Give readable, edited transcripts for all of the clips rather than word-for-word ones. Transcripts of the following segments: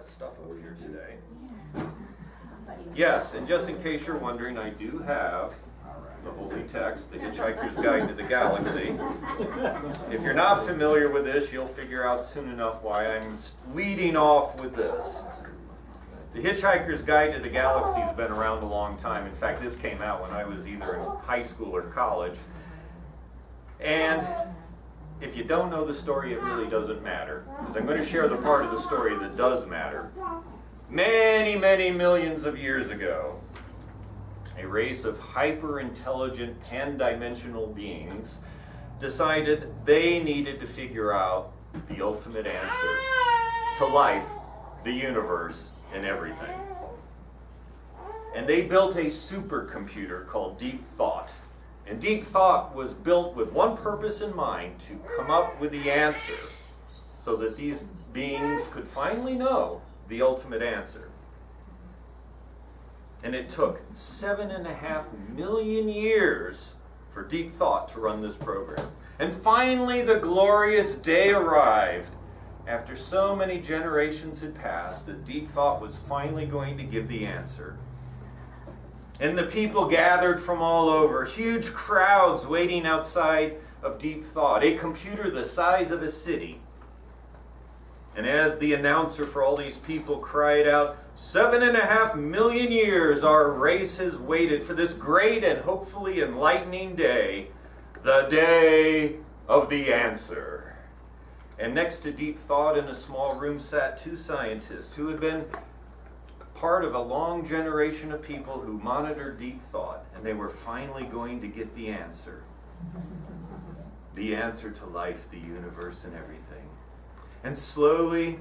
stuff up here today. Yes, and just in case you're wondering, I do have the holy text, The Hitchhiker's Guide to the Galaxy. If you're not familiar with this, you'll figure out soon enough why I'm leading off with this. The Hitchhiker's Guide to the Galaxy has been around a long time. In fact, this came out when I was either in high school or college. And if you don't know the story, it really doesn't matter, because I'm going to share the part of the story that does matter. Many, many millions of years ago, a race of hyper-intelligent, pan-dimensional beings decided they needed to figure out the ultimate answer to life, the universe, and everything. And they built a supercomputer called Deep Thought. And Deep Thought was built with one purpose in mind: to come up with the answer so that these beings could finally know the ultimate answer. And it took 7.5 million years for Deep Thought to run this program. And finally the glorious day arrived. After so many generations had passed, that Deep Thought was finally going to give the answer. And the people gathered from all over, huge crowds waiting outside of Deep Thought, a computer the size of a city. And as the announcer for all these people cried out, 7.5 million years our race has waited for this great and hopefully enlightening day, the day of the answer. And next to Deep Thought in a small room sat two scientists who had been part of a long generation of people who monitored Deep Thought, and they were finally going to get the answer. The answer to life, the universe, and everything. And slowly,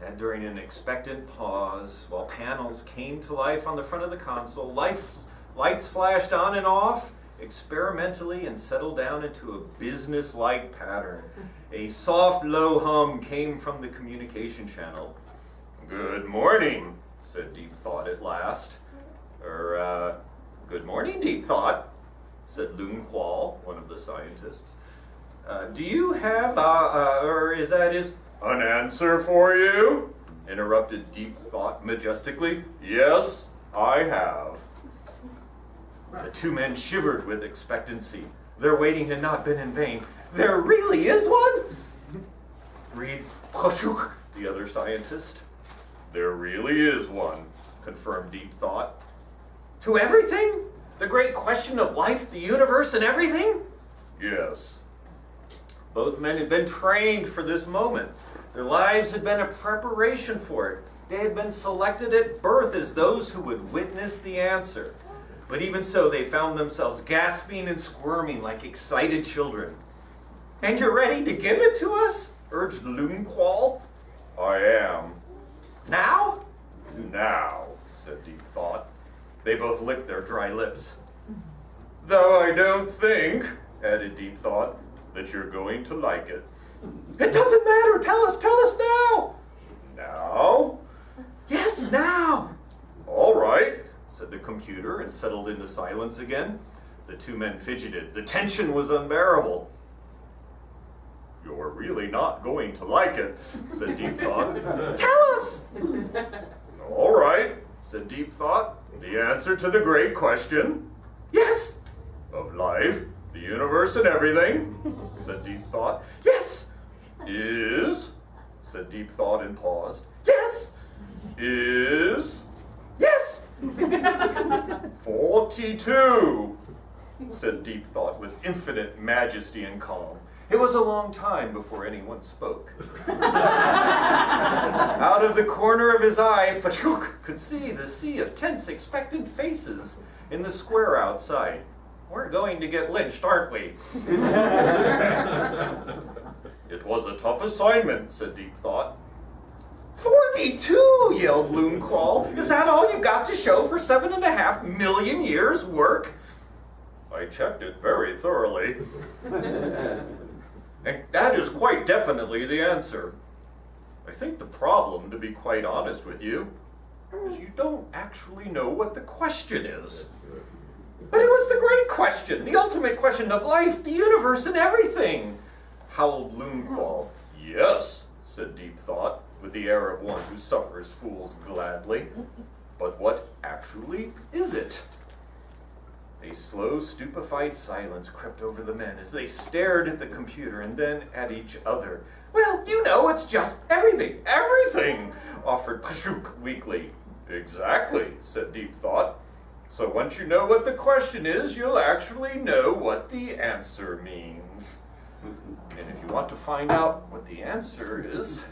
and during an expectant pause, while panels came to life on the front of the console, lights flashed on and off experimentally and settled down into a business-like pattern. A soft, low hum came from the communication channel. "Good morning," said Deep Thought at last. Good morning, Deep Thought," said Loon Qual, one of the scientists. "Do you have, an answer for you?" interrupted Deep Thought majestically. "Yes, I have." The two men shivered with expectancy. Their waiting had not been in vain. "There really is one?" breathed Khoshuk, the other scientist. "There really is one," confirmed Deep Thought. "To everything? The great question of life, the universe, and everything?" "Yes." Both men had been trained for this moment. Their lives had been a preparation for it. They had been selected at birth as those who would witness the answer. But even so, they found themselves gasping and squirming like excited children. "And you're ready to give it to us?" urged Loon Qual. "I am." "Now?" "Now," said Deep Thought. They both licked their dry lips. "Though I don't think," added Deep Thought, "that you're going to like it." "It doesn't matter. Tell us now." "Now?" "Yes, now." "All right," said the computer, and settled into silence again. The two men fidgeted. The tension was unbearable. "You're really not going to like it," said Deep Thought. "Tell us." "All right," said Deep Thought. "The answer to the great question." "Yes." "Of life, the universe, and everything," said Deep Thought. "Yes." "Is," said Deep Thought and paused. "Yes." "Is." "Yes." 42, said Deep Thought with infinite majesty and calm. It was a long time before anyone spoke. Out of the corner of his eye, Pachuk could see the sea of tense, expectant faces in the square outside. "We're going to get lynched, aren't we?" "It was a tough assignment," said Deep Thought. 42, yelled Loon Qual. "Is that all you've got to show for 7.5 million years' work?" "I checked it very thoroughly." "And that is quite definitely the answer. I think the problem, to be quite honest with you, is you don't actually know what the question is." "But it was the great question, the ultimate question of life, the universe, and everything," howled Loon Qual. "Yes," said Deep Thought. with the air of one who suffers fools gladly. But what actually is it? A slow, stupefied silence crept over the men as they stared at the computer and then at each other. Well, you know, it's just everything, offered Pashuk weakly. Exactly, said Deep Thought. So once you know what the question is, you'll actually know what the answer means. And if you want to find out what the answer is,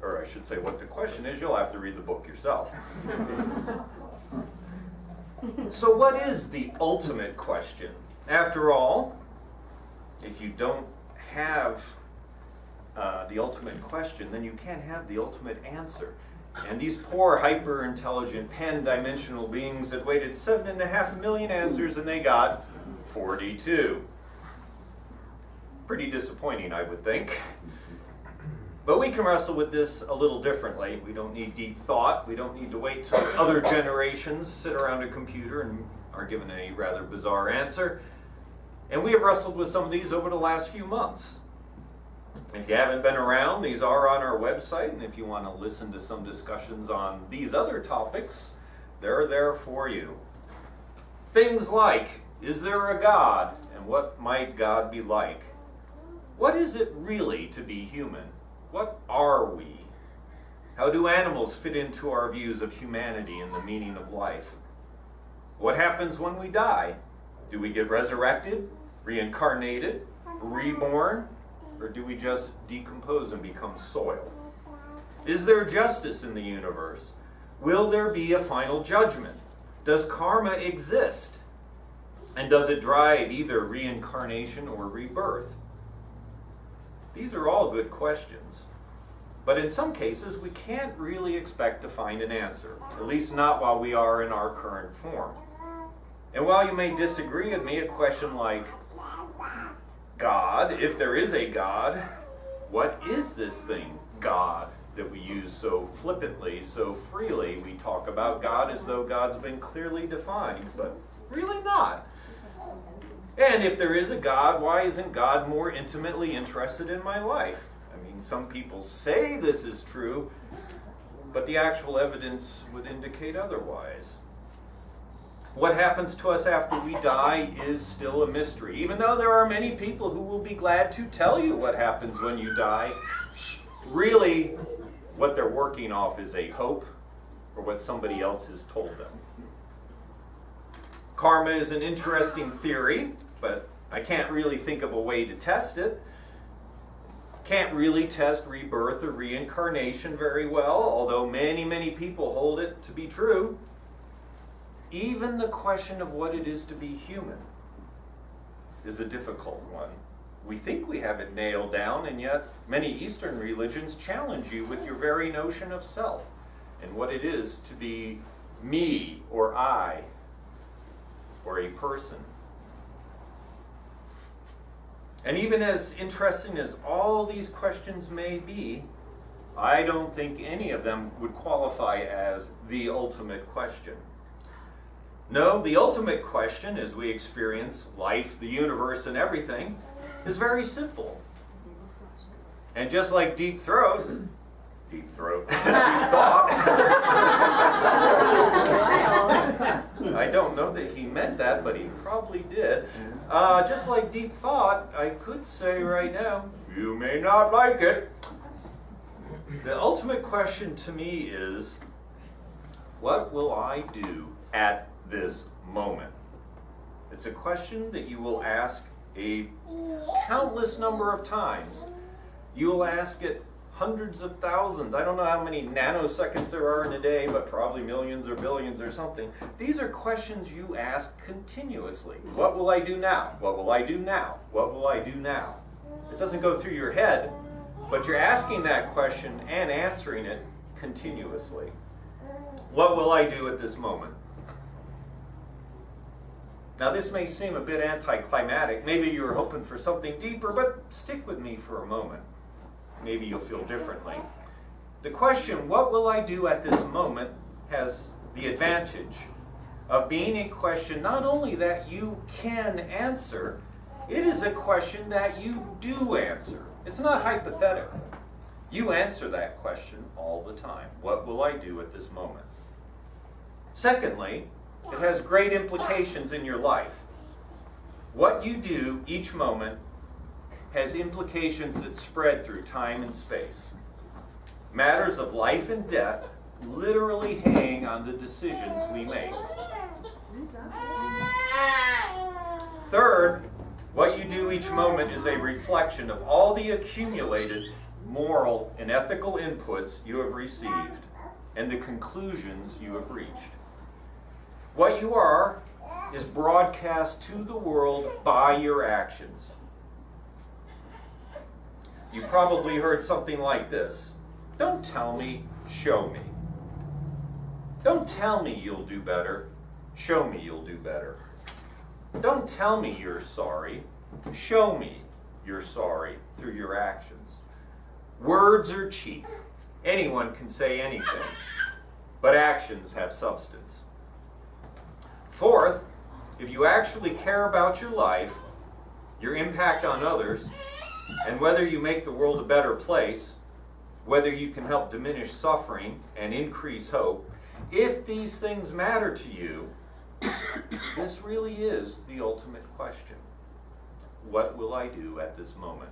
or I should say what the question is, you'll have to read the book yourself. So what is the ultimate question? After all, if you don't have the ultimate question, then you can't have the ultimate answer. And these poor, hyper-intelligent, pan-dimensional beings had waited 7.5 million answers and they got 42. Pretty disappointing, I would think. But we can wrestle with this a little differently. We don't need deep thought. We don't need to wait till other generations sit around a computer and are given a rather bizarre answer. And we have wrestled with some of these over the last few months. If you haven't been around, these are on our website, and if you want to listen to some discussions on these other topics, they're there for you. Things like, is there a God, and what might God be like? What is it really to be human? What are we? How do animals fit into our views of humanity and the meaning of life? What happens when we die? Do we get resurrected, reincarnated, reborn? Or do we just decompose and become soil? Is there justice in the universe? Will there be a final judgment? Does karma exist? And does it drive either reincarnation or rebirth? These are all good questions. But in some cases, we can't really expect to find an answer, at least not while we are in our current form. And while you may disagree with me, a question like, God, if there is a God, what is this thing, God, that we use so flippantly, so freely? We talk about God as though God's been clearly defined, but really not. And if there is a God, why isn't God more intimately interested in my life? I mean, some people say this is true, but the actual evidence would indicate otherwise. What happens to us after we die is still a mystery. Even though there are many people who will be glad to tell you what happens when you die, really what they're working off is a hope or what somebody else has told them. Karma is an interesting theory, but I can't really think of a way to test it. Can't really test rebirth or reincarnation very well, although many people hold it to be true. Even the question of what it is to be human is a difficult one. We think we have it nailed down, and yet many Eastern religions challenge you with your very notion of self and what it is to be me or I or a person. And even as interesting as all these questions may be, I don't think any of them would qualify as the ultimate question. No, the ultimate question, as we experience life, the universe, and everything, is very simple. And just like deep thought, I don't know that he meant that, but he probably did. Just like deep thought, I could say right now, you may not like it. The ultimate question to me is, what will I do at this moment? It's a question that you will ask a countless number of times. You will ask it hundreds of thousands. I don't know how many nanoseconds there are in a day, but probably millions or billions or something. These are questions you ask continuously. What will I do now? What will I do now? What will I do now? It doesn't go through your head, but you're asking that question and answering it continuously. What will I do at this moment? Now this may seem a bit anticlimactic. Maybe you were hoping for something deeper, but stick with me for a moment. Maybe you'll feel differently. The question, what will I do at this moment, has the advantage of being a question not only that you can answer, it is a question that you do answer. It's not hypothetical. You answer that question all the time. What will I do at this moment? Secondly, it has great implications in your life. What you do each moment has implications that spread through time and space. Matters of life and death literally hang on the decisions we make. Third, what you do each moment is a reflection of all the accumulated moral and ethical inputs you have received and the conclusions you have reached. What you are is broadcast to the world by your actions. You probably heard something like this. Don't tell me, show me. Don't tell me you'll do better, show me you'll do better. Don't tell me you're sorry, show me you're sorry through your actions. Words are cheap. Anyone can say anything, but actions have substance. Fourth, if you actually care about your life, your impact on others, and whether you make the world a better place, whether you can help diminish suffering and increase hope, if these things matter to you, this really is the ultimate question. What will I do at this moment?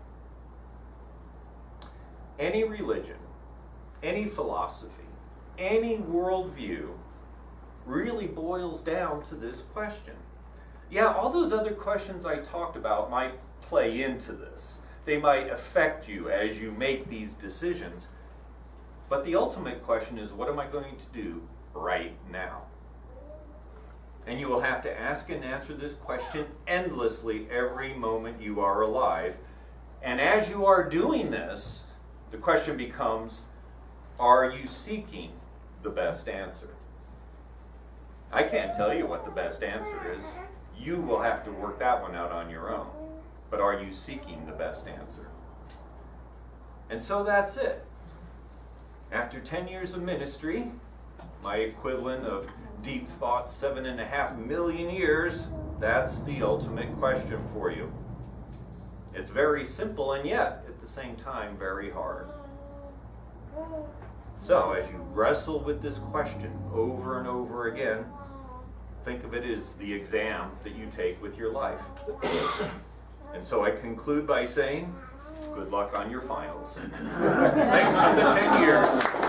Any religion, any philosophy, any worldview really boils down to this question. Yeah, all those other questions I talked about might play into this. They might affect you as you make these decisions. But the ultimate question is, what am I going to do right now? And you will have to ask and answer this question endlessly every moment you are alive. And as you are doing this, the question becomes, are you seeking the best answer? I can't tell you what the best answer is. You will have to work that one out on your own. But are you seeking the best answer? And so that's it. After 10 years of ministry, my equivalent of deep thought 7.5 million years, that's the ultimate question for you. It's very simple and yet, at the same time, very hard. So, as you wrestle with this question over and over again, think of it as the exam that you take with your life. And so I conclude by saying, good luck on your finals. Thanks for the 10 years.